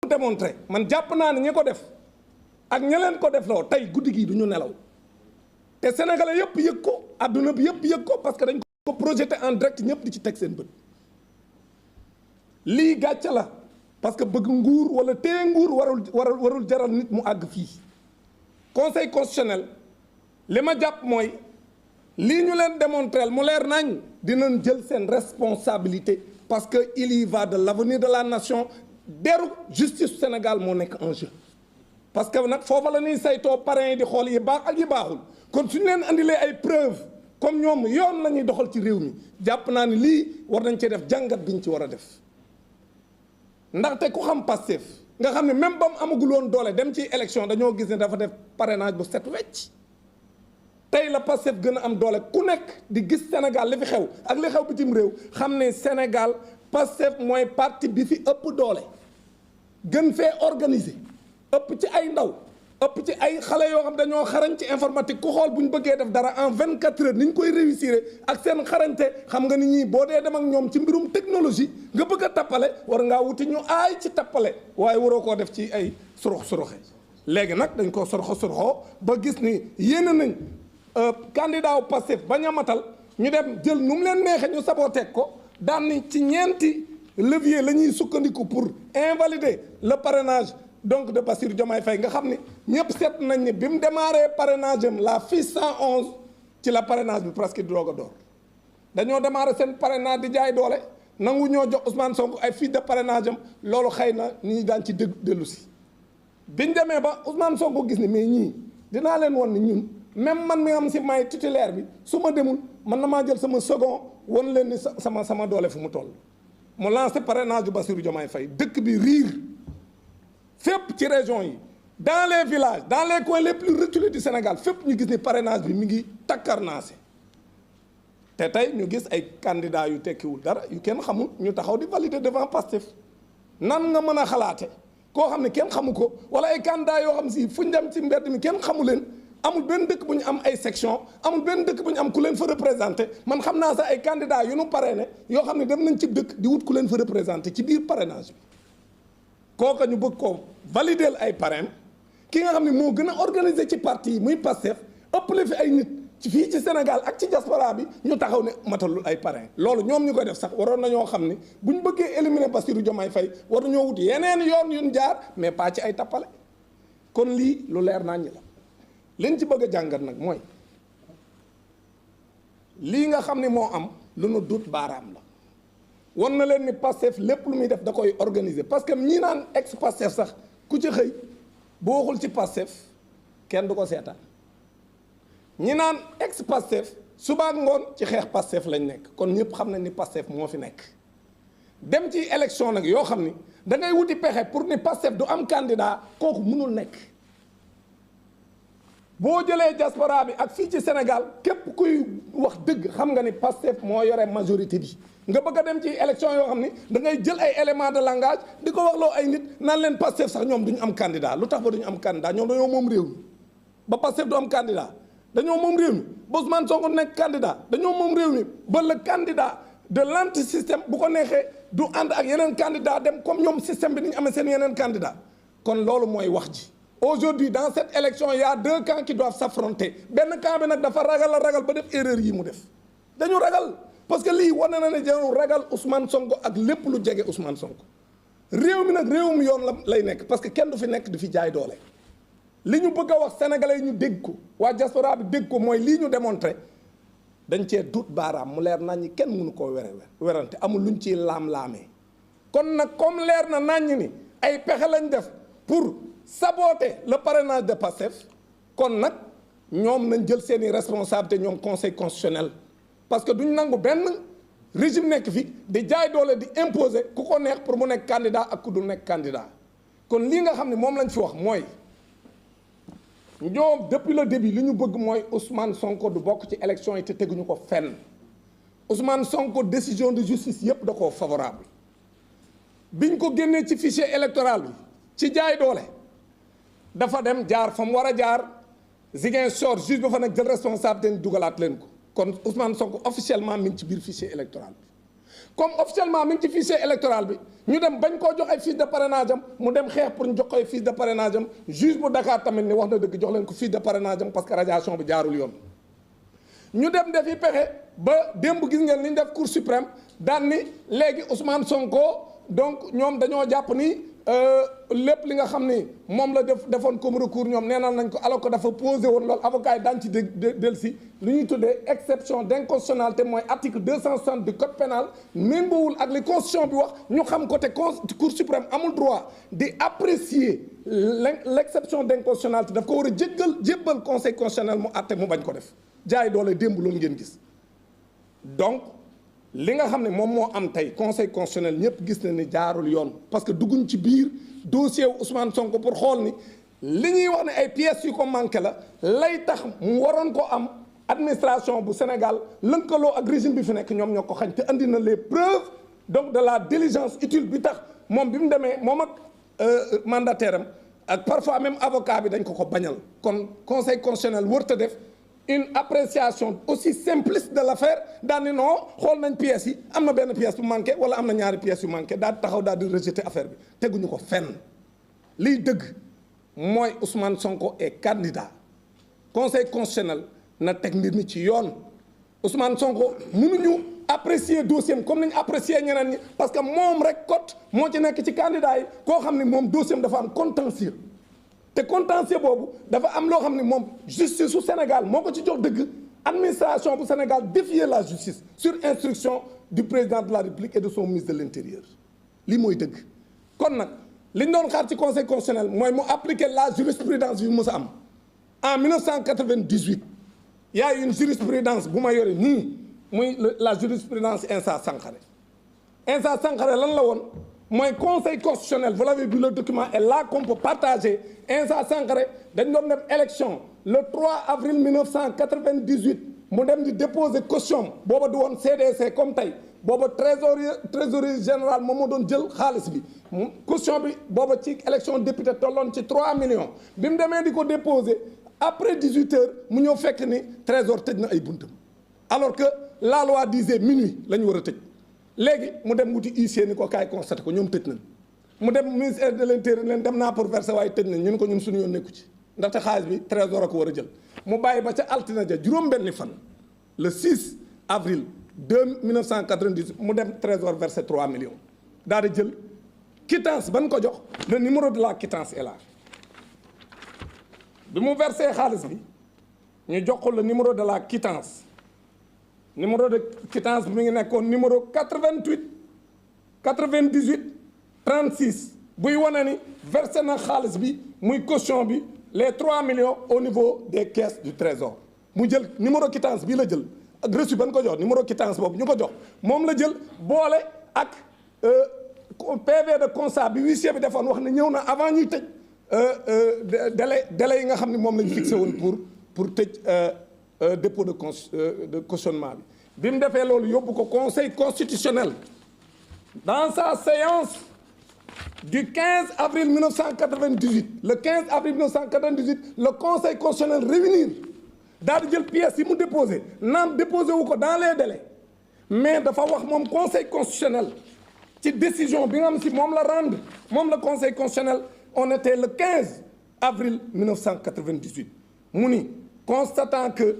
démontré man jàpp naa ne ñi ko def ak ña leen ko def loo tey guddi gii du ñu nelaw te sénégalais yëpp yëg ko adduna bi yëpp yëg ko parce que dañ ko projeté en direct ñëpp di ci teg seen bët lii gàcce la parce que bëgg nguur wala téye nguur warul jaral nit mu àgg fii conseil constitutionnel li ma jàpp mooy lii ñu leen démontré mu leer nañ dinañ jël seen responsabilité parce que il y va de l'avenir de la nation deru justice Sénégal moo nekk en jeu parce que nag foofa la ñuy saytoo parrain yi di xool yi baax ak yi baaxul kon suñu leen andilee ay preuve comme ñoom yoon la ñuy doxal ci réew mi jàpp naa ni lii war nañ cee def jàngat biñ ci war a def ndaxte ku xam Pastef nga xam ne même ba mu amagul woon doole dem ci élection dañoo gis ne dafa def parrainage bu set wecc tey la Pastef gën a am doole ku nekk di gis Sénégal li fi xew ak li xew bitim réew xam ne Sénégal Pastef mooy parti bi fi ëpp doole gën fee organiser ëpp ci ay ndaw ëpp ci ay xale yoo xam dañoo xarañ ci informatique ku xool bu ñu bëggee def dara en 24 heures ni ñu koy réussir ak seen xarañte xam nga ni ñii boo dee dem ak ñoom ci mbirum technologie nga bëgg a tappale war ngaa wuti ñu aay ci tappale waaye waroo koo def ci ay suroxe léegi nag dañ koo sorxo ba gis ni yéene nañ candidat wu Pastef bañ a matal ñu dem jël nu mu leen neexee ñu saboteeg ko daan ni ci ñeenti levier la ñuy sukkandiku pour invalider le parrainage donc de Bassirou Diomaye Faye nga xam ni ñëpp seet nañ ni bi mu démarré parrainage am la fiche 111 ci la parrainage bi presque di doog a door dañoo démarré seen parrainage di jaay doole nangu ñoo jox Ousmane Sonko ay fiche de parrainage am loolu xëy na nit ñi daan ci dellu si biñ demee ba Ousmane Sonko gis ni mais ñii dinaa leen won ni ñun même man mi nga xam si may titulaire bi su ma demul man na maa jël sama second won leen ni sama doole fu mu toll mu lancé parrainage du Bassirou Diomaye Faye dëkk bi riir fépp ci région yi dans les villages dans les coins les plus reculés du Sénégal fépp ñu gis ni parrainage bi mi ngi takkarnaase te tey ñu gis ay candidats yu tekkiwul dara yu kenn xamul ñu taxaw di valider devant Pastef nan nga mën a xalaate koo xam ne kenn xamu ko wala ay candidats yoo xam si fu ñu dem ci mbedd mi kenn xamu leen amul benn dëkk bu ñu am ay section amul benn dëkk bu ñu am ku leen fa représenté man xam naa sax ay candidats yu nu parrainé yoo xam ne dem nañ ci dëkk di wut ku leen fa représenté ci biir parrainage bi kooka ñu bëgg ko valider ay parrain ki nga xam ne moo gën a organisé ci parti yi muy Pastef ëppale fi ay nit ci fii ci Sénégal ak ci diaspora bi ñu taxaw ne matalul ay parrain loolu ñoom ñu koy def sax waroon nañoo xam ne bu ñu bëggee éliminer Bassirou Diomaye Faye war nañoo wut yeneen yoon yuñ jaar mais pas ci ay tappale kon lii lu leer naa ñi la liñ ci bëgg a jàngat nag mooy lii nga xam ne moo am lu nu dut baaraam la won na leen ni Pastef lépp lu muy def da koy organiser parce que ñi naan ex Pastef sax ku ci xëy bu waxul ci Pastef kenn du ko seetaan ñi naan ex Pastef suba ak ngoon ci xeex Pastef lañ nekk kon ñëpp xam nañ ni Pastef moo fi nekk dem ci élection nag yoo xam ni da ngay wuti pexe pour ni Pastef du am candidat kooku mënul nekk boo jëlee diaspora bi ak fii ci Sénégal képp kuy wax dëgg xam nga ni Pastef moo yore majorité bi nga bëgg a dem ci élection yoo xam ni da ngay jël ay éléments de langage di ko waxloo ay nit naan leen Pastef sax ñoom duñu am candidat lu tax ba duñu am candidat ñoom dañoo moom réew mi ba Pastef du am candidat dañoo moom réew mi ba Ousmane Sonko nekk candidat dañoo moom réew mi ba le candidat de l'anti système bu ko neexee du ànd ak yeneen candidat dem comme ñoom système bi ni ñu amee seen yeneen candidat kon loolu mooy wax ji aujourd'hui dans cette élection il y a deux camps qui doivent s'affronter benn camp bi nag dafa ragal ba def erreur yi mu def dañu ragal parce que lii wane na ne dañu ragal Ousmane Sonko ak lépp lu jege Ousmane Sonko réew mi nag réewum yoon lay nekk parce que kenn du fi nekk di fi jaay doole li ñu bëgg a wax sénégalais yi ñu dégg ko waa diaspora bi dégg ko mooy lii ñu démontré dañ cee dut baaraam mu leer nañ ñi kenn mënu koo werante amul luñ ciy laam-laamee kon nag comme leer na nañ ni ay pexe lañ def pour saboter le parrainage de Pastef kon nag ñoom nañ jël seeni responsabilité ñoom conseil constitutionnel parce que duñ nangu benn régime nekk fi di jaay doole di imposer ku ko neex pour mu nekk candidat ak ku dul nekk candidat kon lii nga xam ne moom lañ fi wax mooy ñoom depuis le début li ñu bëgg mooy Ousmane Sonko du bokk ci élection yi te teguñu ko fenn Ousmane Sonko décision de justice yépp da koo favorable biñ ko génnee ci fichier électoral bi ci jaay doole dafa dem jaar fa mu war a jaar Ziguinchor juge ba fa nag jël responsabilité ni dugalaat leen ko kon Ousmane Sonko officiellement mi ngi ci biir fichier électoral bi comme officiellement mi ngi ci fichier électoral bi ñu dem bañ koo jox ay fiche de parrainage am mu dem xeex pour ñu jox ko ay fiche de parrainage am juge bu Dakar tamit ni wax na dëgg jox leen ko fiche de parrainage am parce que radiation bi jaarul yoon. ñu dem defi pexe ba démb gis ngeen li ñu def cour suprême daan ni léegi Ousmane Sonko donc ñoom dañoo jàpp ni lépp li nga xam ni moom la defoon comme recours ñoom neenal nañ ko alors que dafa posé woon loolu avocat yi daan ci dellusi lu ñuy tuddee exception d'inconstitutionnalité mooy article 260 du code pénal méngoowul ak li constitution bi wax ñu xam ko te cour suprême amul droit di apprécier l'exception d'inconstitutionnalité daf ko war a jébbal conseil constitutionnel mu àtte mu bañ ko def jaay doole démb loolu ngeen gis donc li nga xam ne moom moo am tey conseil constitutionnel ñëpp gis na ni jaarul yoon parce que dugguñ ci biir dossier wu Ousmane Sonko pour xool ni li ñuy wax ne ay pièces yu ko manqué la lay tax mu waroon ko am administration bu Sénégal lënkaloo ak régime bi fi nekk ñoom ñoo ko xañ te andi na les preuves donc de la diligence utile bi tax moom bi mu demee moom ak mandataire am ak parfois même avocat bi dañ ko bañal kon conseil constitutionnel wërta def une appréciation aussi simpliste de l'affaire daal ni non xool nañ pièces yi am na benn pièce bu manqué wala am na ñaari pièces yu manqué daal taxaw daal di rejeter affaire bi teguñu ko fenn liy dëgg mooy Ousmane Sonko est candidat conseil constitutionnel na teg mbir mi ci yoon Ousmane Sonko mënuñu apprécier dossier comme ni ñu apprécier ñeneen ñi parce que moom rek cote moo ci nekk ci candidat yi koo xam ne moom dossier dafa am contentieux te contentieux boobu dafa am loo xam ne moom justice su Sénégal moo ko ci jox dëgg administration bu Sénégal défier la justice sur instruction du président de la République et de son ministre de l'Intérieur lii mooy dëgg kon nag li ñu doon xaar ci conseil constitutionnel mooy mu appliquer la jurisprudence bi mu mës a am en 1998 il y a une jurisprudence bu ma yore nii muy la jurisprudence Insa Sankaré Insa Sankaré lan la woon mooy conseil constitutionnel vous l'avez vu le document est là qu'on peut partager Insa Sankaré dañ doon dem élection le 3 avril 1998 mu dem di déposer caution booba du woon CDC comme tey booba trésorier général moom moo doon jël xaalis bi caution bi booba ci élection député tolloon ci 3 millions bi mu demee di ko déposer après 18 heures mu ñëw fekk ni trésor tëj na ay buntam alors que la loi disait minuit la ñu war a tëj léegi mu dem wuti huissier ni ko kaay constaté ko ñoom tëj nañ mu dem ministère de l'intérieur leen dem naa pour verser waaye tëj nañ ñu ne ko ñun suñu yoon nekku ci ndaxte xaalis bi trésor a ko war a jël mu bàyyi ba ca altine ja juróom-benni fan le 6 avril 1990 mu dem trésor versé 3 millions daal di jël quittance ban ko jox le numéro de la quittance est là bi mu versé xaalis bi ñu jox ko le numéro de la quittance numéro de quittance bi mi ngi nekkoon numéro 88 98 36 buy wane ni versé na xaalis bi muy caution bi les 3 millions au niveau des caisses du trésor mu jël numéro quittance bii la jël ak reçu ban ko jox numéro quittance boobu ñu ko jox moom la jël boole ak PV de constat bi huissier bi defoon wax ne ñëw na avant ñuy tëj délai yi nga xam ne moom lañu fixé woon pour tëj dépôt de cautionnement bi mu defee loolu yóbbu ko conseil constitutionnel dans sa séance du 15 avril 1998 le 15 avril 1998 le conseil constitutionnel réunir daal di jël pièces yi mu déposé naam déposé wu ko dans les délais mais dafa wax moom conseil constitutionnel ci décision bi nga xam si moom la rendre moom la conseil constitutionnel on était le 15 avril 1998 mu ni constatant que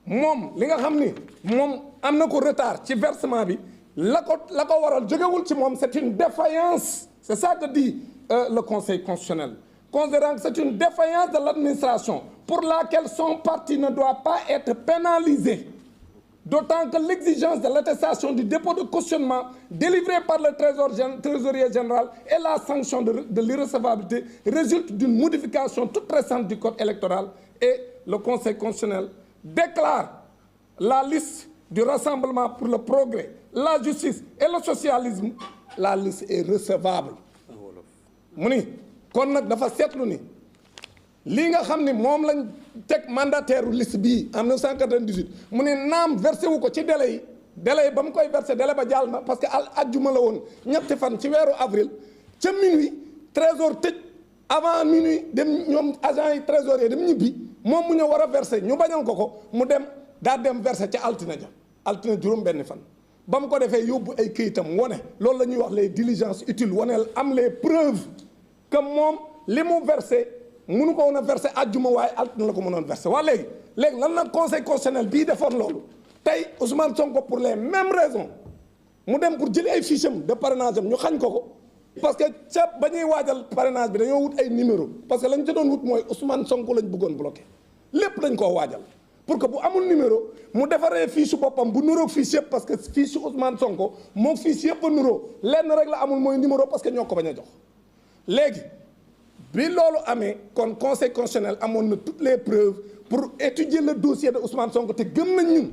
moom li nga xam ni moom am na ko retard ci versement bi la ko waral jógewul ci moom c'est une défaillance c'est ça que dit le conseil constitutionnel considérant que c'est une défaillance de l'administration pour laquelle son parti ne doit pas être pénalisé d'autant que l'exigence de l'attestation du dépôt de cautionnement délivré par le trésorier général et la sanction de l'irrecevabilité résulte d'une modification toute récente du code électoral et le conseil constitutionnel déclare la liste du Rassemblement pour le progrès, la justice et le socialisme, la liste est recevable. mu ni kon nag dafa seetlu ni lii nga xam ni moom lañ teg mandataire liste bii en 1998 mu ne naam versé wu ko ci délai yi ba mu koy versé délai ba jàll na parce que ajjuma la woon ñetti fan ci weeru avril ca minuit trésor tëj avant minuit dem ñoom agent yi trésorier dem ñibbi moom mu ñëw war a versé ñu bañal ko mu dem daa dem versé ca altine juróom benn fan ba mu ko defee yóbbu ay këyitam wane loolu la ñuy wax les diligences utiles waneel am les preuves que moom li mu versé mënu ko woon a versé àjjuma waaye altine la ko mënoon versé waa léegi lan la conseil constitutionnel bii defoon loolu tey Ousmane Sonko pour les mêmes raisons mu dem pour jëli ay fiches am de parrainage am ñu xañ ko parce que ca ba ñuy waajal parrainage bi dañoo wut ay numéro parce que lañ ca doon wut mooy Ousmane Sonko lañ bëggoon bloqué lépp dañ koo waajal pour que bu amul numéro mu defaree fiche boppam bu nuroog fiche yëpp parce que fiche Ousmane Sonko moom fiche yëpp a nuroo lenn rek la amul mooy numéro parce que ñoo ko bañ a jox léegi bi loolu amee kon conseil constitutionnel amoon na toutes les preuves pour étudier le dossier de Ousmane Sonko te gëm nañ ñun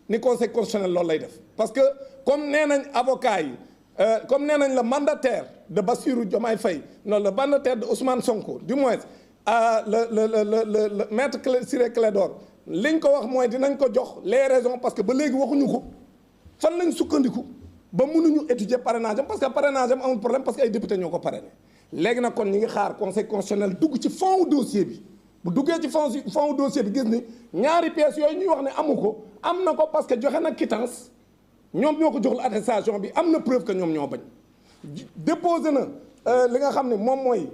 ni conseil constitutionnel loolu lay def parce que comme nee nañ avocat yi comme nee nañ le mandataire de Bassirou Diomaye Faye non le mandataire de Ousmane Sonko du moins le maître Ciré Clédor liñ ko wax mooy dinañ ko jox les raisons parce que ba léegi waxuñu ko fan lañ sukkandiku ba mënuñu étudier parrainage am parce que parrainage am amul problème parce que ay député ñoo ko parrainé léegi nag kon ñi ngi xaar conseil constitutionnel dugg ci fond dossier bi bu duggee ci fond dossier bi gis ni ñaari pièces yooyu ñuy wax ne amu ko am na ko parce que joxe na quittance ñoom ñoo ko jox la attestation bi am na preuve que ñoom ñoo bañ déposé na li nga xam ne moom mooy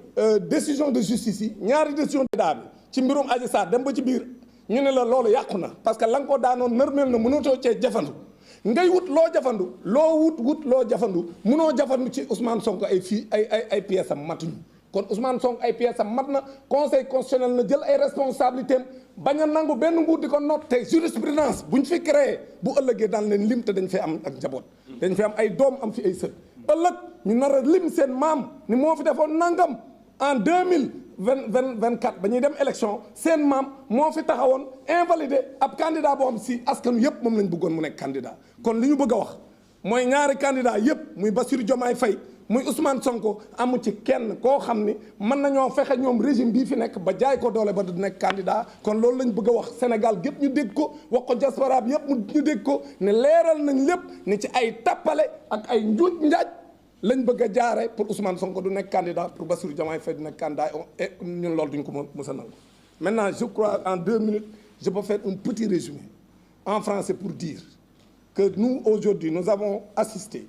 décision de justice yi ñaari décision d'état bi ci mbirum Adji Sarr dem ba ci biir ñu ne la loolu yàqu na parce que la nga ko daanoon nërmeel na mënatoo cee jafandu ngay wut loo jafandu loo wut loo jafandu mënoo jafandu ci Ousmane Sonko ay fii ay pièces am matuñu kon Ousmane Sonko ay pièces am mat na conseil constitutionnel na jël ay responsabilités am bañ a nangu benn nguur di ko noot te jurisprudence buñ fi créé bu ëllëgee daan leen lim te dañ fay am ak njaboot dañ fi am ay doom am fi ay sët ëllëg ñu nar a lim seen maam ni moo fi defoon nangam en 2024 ba ñuy dem élection seen maam moo fi taxawoon invalidé ab candidat boo xam si askanu yëpp moom lañ bëggoon mu nekk candidat kon li ñu bëgg a wax mooy ñaari candidat yëpp muy Bassirou Diomaye Faye muy Ousmane Sonko amu ci kenn koo xam ni mën nañoo fexe ñoom régime bii fi nekk ba jaay ko doole ba du nekk candidat kon loolu lañ bëgg a wax Sénégal gépp ñu dégg ko wax ko diaspora bi yëpp ñu dégg ko ne leeral nañ lépp ni ci ay tappale ak ay njuuj njaaj lañ bëgg a jaare pour Ousmane Sonko du nekk candidat pour Bassirou Diomaye Faye du nekk candidat et ñun loolu duñ ko mës a nangu. Maintenant je crois en 2 minutes je peux faire un petit résumé en français pour dire que nous aujourd'hui nous avons assisté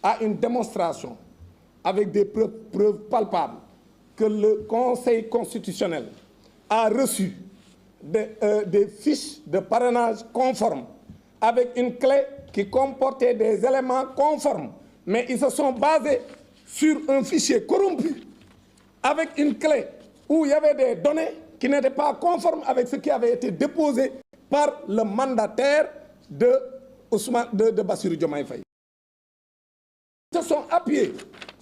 à une démonstration avec des preuves palpables que le Conseil constitutionnel a reçu des fiches de parrainage conformes avec une clé qui comportait des éléments conformes, mais ils se sont basés sur un fichier corrompu avec une clé où il y avait des données qui n'étaient pas conformes avec ce qui avait été déposé par le mandataire de Bassirou Diomaye Faye. Ils se sont appuyés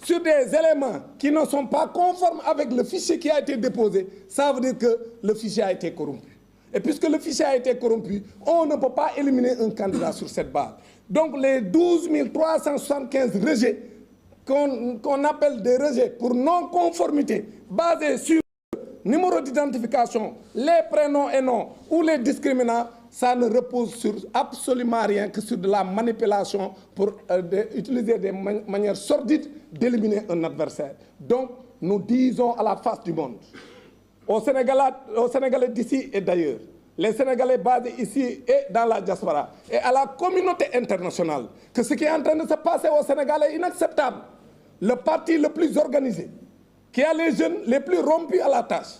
sur des éléments qui ne sont pas conformes avec le fichier qui a été déposé. Ça veut dire que le fichier a été corrompu. Et puisque le fichier a été corrompu, on ne peut pas éliminer un candidat sur cette base. Donc les 12 375 rejets qu'on appelle des rejets pour non-conformité basés sur numéro d'identification, les prénoms et noms ou les discriminants, ça ne repose sur absolument rien que sur de la manipulation pour utiliser des manières sordides d'éliminer un adversaire. Donc, nous disons à la face du monde, aux Sénégalais d'ici et d'ailleurs, les Sénégalais basés ici et dans la diaspora, et à la communauté internationale, que ce qui est en train de se passer au Sénégal est inacceptable. Le parti le plus organisé, qui a les jeunes les plus rompus à la tâche,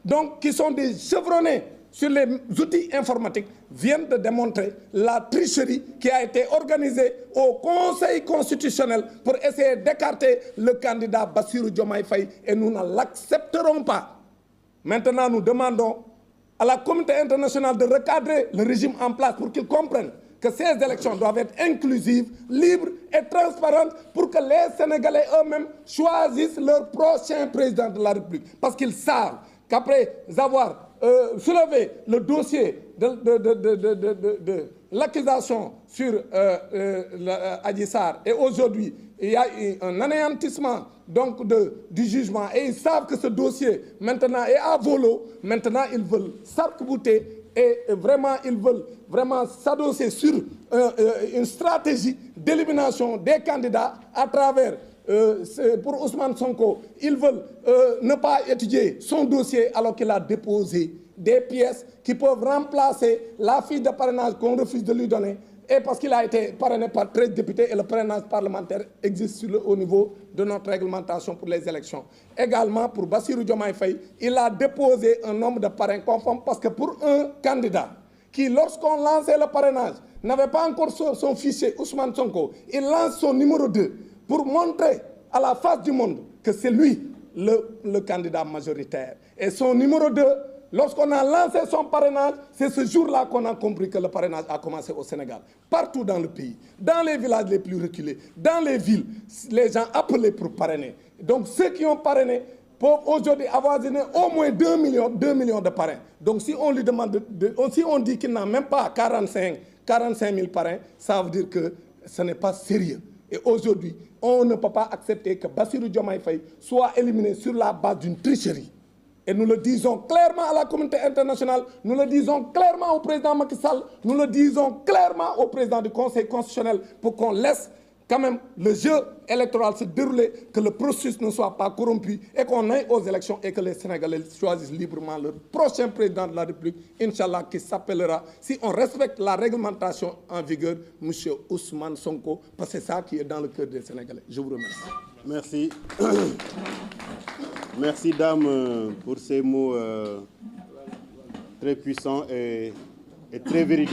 donc qui sont des chevronnés sur les outils informatiques, viennent de démontrer la tricherie qui a été organisée au Conseil constitutionnel pour essayer d'écarter le candidat Bassirou Diomaye Faye, et nous ne l'accepterons pas. Maintenant, nous demandons à la communauté internationale de recadrer le régime en place pour qu'ils comprennent que ces élections doivent être inclusives, libres et transparentes pour que les Sénégalais eux-mêmes choisissent leur prochain président de la République. Parce qu'ils savent qu'après avoir soulevé le dossier de l'accusation sur Adji Sarr, et aujourd'hui il y a eu un anéantissement donc du jugement, et ils savent que ce dossier maintenant est à volo. Maintenant ils veulent s'arc-bouter et vraiment ils veulent vraiment s'adosser sur une stratégie d'élimination des candidats à travers pour Ousmane Sonko. Ils veulent ne pas étudier son dossier alors qu'il a déposé des pièces qui peuvent remplacer la fiche de parrainage qu'on refuse de lui donner, et parce qu'il a été parrainé par 13 députés et le parrainage parlementaire existe au niveau de notre réglementation pour les élections. Également, pour Bassirou Diomaye Faye, il a déposé un nombre de parrains conformes parce que pour un candidat qui, lorsqu'on lançait le parrainage, n'avait pas encore son fichier Ousmane Sonko, il lance son numéro 2 pour montrer à la face du monde que c'est lui le candidat majoritaire. Et son numéro 2, lorsqu'on a lancé son parrainage, c'est ce jour-là qu'on a compris que le parrainage a commencé au Sénégal. Partout dans le pays, dans les villages les plus reculés, dans les villes, les gens appelaient pour parrainer. Donc ceux qui ont parrainé peuvent aujourd'hui avoisiner au moins 2 millions de parrains. Donc si on lui demande, si on dit qu'il n'a même pas 45 000 parrains, ça veut dire que ce n'est pas sérieux. Et aujourd'hui, on ne peut pas accepter que Bassirou Diomaye Faye soit éliminé sur la base d'une tricherie. Et nous le disons clairement à la communauté internationale, nous le disons clairement au président Macky Sall, nous le disons clairement au président du Conseil constitutionnel pour qu'on laisse quand même le jeu électoral se dérouler, que le processus ne soit pas corrompu et qu'on aille aux élections et que les Sénégalais choisissent librement leur prochain président de la République, Inch'Allah, qui s'appellera, si on respecte la réglementation en vigueur, M. Ousmane Sonko, parce que c'est ça qui est dans le cœur des Sénégalais. Je vous remercie. Merci. Merci, dame, pour ces mots très puissants et très véridiques.